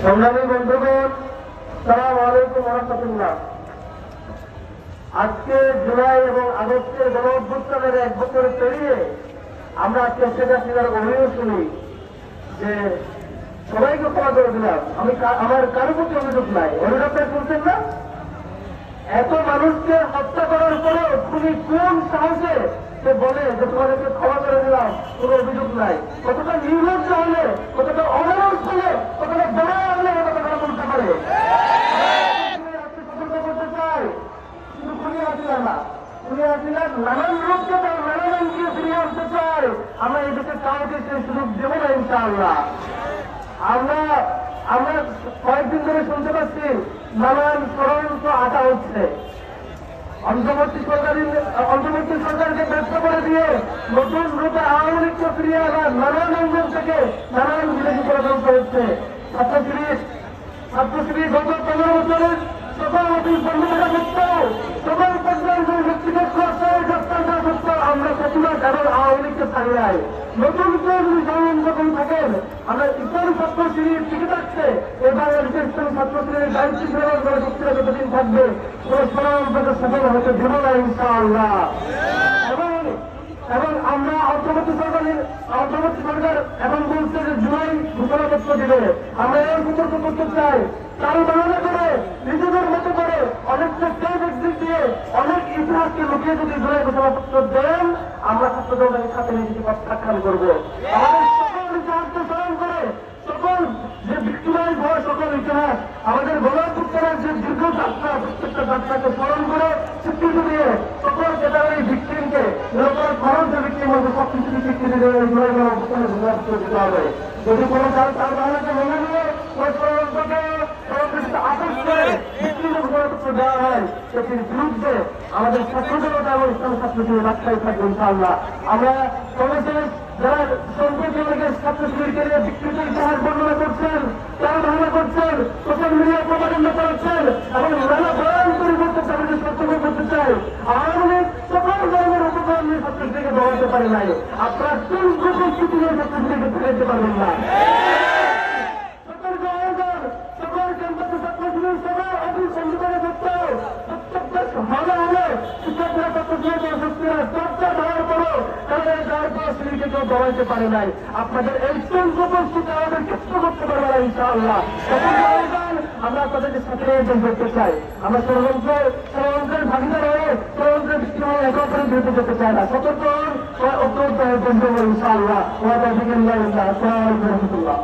সংগ্রামী বন্ধুগণ, আসসালামু আলাইকুম ওয়া রাহমাতুল্লাহ। আজকে জুলাই এবং আগস্টের গণ অভ্যুত্থানের 1 বছর পেরিয়ে আমরা আজকে শেখ হাসিনার অভিযোগ শুনি যে সবাইকে ক্ষমা করে দিলাম, আমার কারো প্রতি অভিযোগ নাই। অভিযোগটা শুনছেন না? এত মানুষকে হত্যা করার পরেও তুমি কোন সাহসে সে বলে যে তোমাদেরকে ক্ষমা করে দিলাম, কোনো অভিযোগ নাই? কতটা নির্লজ্জ হলে, কতটা অমানুষ হলে, কতটা বড় হলে কতটা বলতে পারে? সতর্ক করতে চাই, শুধু খুনি হাসিনা না, খুনি হাসিনার নানান রূপকে তার নানানকে ফিরিয়ে আনতে চাই। আমরা এই দেশে কাউকে সেই সুযোগ দেবো না ইনশাআল্লাহ। আমরা কয়েকদিন ধরে শুনতে পাচ্ছি নানান ষড়যন্ত্র আটা হচ্ছে। অন্তর্বর্তী সরকারকে ব্যস্ত করে দিয়ে নতুন রূপে আওয়ামী লীগকে ফিরিয়ে আনার নানান অঞ্চল থেকে নানান বিদেশি ষড়যন্ত্র হচ্ছে। ছাত্রশ্রী গত 15 বছরের সকল অফিস বন্ধ থাকা সত্ত্বেও, সকল পর্যায়ে আমরা প্রতিবাদ এবং আওয়ামী লীগকে ছাড়ি নাই। নতুন কেউ যদি যখন থাকেন, আমরা ইসলামী ছাত্রশ্রীর টিকে থাকছে এই বাংলাদেশের ইসলামী ছাত্রশ্রীর দায়িত্ব গ্রহণ করে শক্তিরা যতদিন থাকবে কোন ষড়যন্ত্রকে সফল হতে দেব না ইনশাআল্লাহ। এবং আমরা অন্তর্বর্তী সরকার এখন বলছে যে জুলাই ঘোষণাপত্র দিবে। আমরা এই সতর্ক করতে চাই, কারো বাহানা করে নিজেদের মতো করে অনেক চেষ্টা দিক দিয়ে অনেক ইতিহাসকে লুকিয়ে যদি জুলাই ঘোষণাপত্র দেন, আমরা ছাত্রদের সাথে নিজেকে প্রত্যাখ্যান করবো। আমাদের সকল ইতিহাসকে স্মরণ করে, সকল যে ভিক্টিমাইজ হওয়া সকল ইতিহাস, আমাদের গণঅভ্যুত্থানের যে দীর্ঘ যাত্রা, প্রত্যেকটা যাত্রাকে স্মরণ করে স্বীকৃতি দিয়ে সকল ক্যাটাগরি ভিক্টিমকে নিরপরাধ খরচ যে ভিক্টিম হবে সবকিছু স্বীকৃতি দিয়ে জুলাই গণঅভ্যুত্থানের ঘোষণাপত্র দিতে হবে। যদি কোনো তার বাহানাকে মেনে নিয়ে দেওয়া হয়, সেটির বিরুদ্ধে আমাদের ছাত্র জনতা এবং ইসলাম ছাত্রশিবির রাস্তায় থাকবে ইনশাআল্লাহ। আমরা সর্বশেষ যারা সম্প্রতি ছাত্রশিবিরকে নিয়ে বিকৃত ইতিহাস বর্ণনা করছেন, তারা ধারণা করছেন, সোশ্যাল মিডিয়া প্রপাগান্ডা করাচ্ছেন এবং নানা বয়ান তৈরি করতে চাই, সতর্ক করতে চাই। আওয়ামী লীগ সকল ধরনের উপকরণ নিয়ে ছাত্রশিবিরকে দৌড়াতে পারে নাই। আপনারা কোন প্রস্তুতি নিয়ে ছাত্রশিবিরকে ফেরাতে পারবেন না। দৌড়াইতে পারে নাই। আপনাদের এই প্রস্তুতি আমাদের ক্ষেত্র করতে পারবে না ইনশাআল্লাহ। আমরা তাদেরকে সাথে করতে চাই। আমরা ষড়যন্ত্রের ভাগিদার হয়ে ষড়যন্ত্রের ভিত্তি হয়ে একে অপরের বিরুদ্ধে যেতে চাই না। সতর্ক অত্যন্ত ইনশাআল্লাহ। আসসালামু আলাইকুম ওয়া রাহমাতুল্লাহ।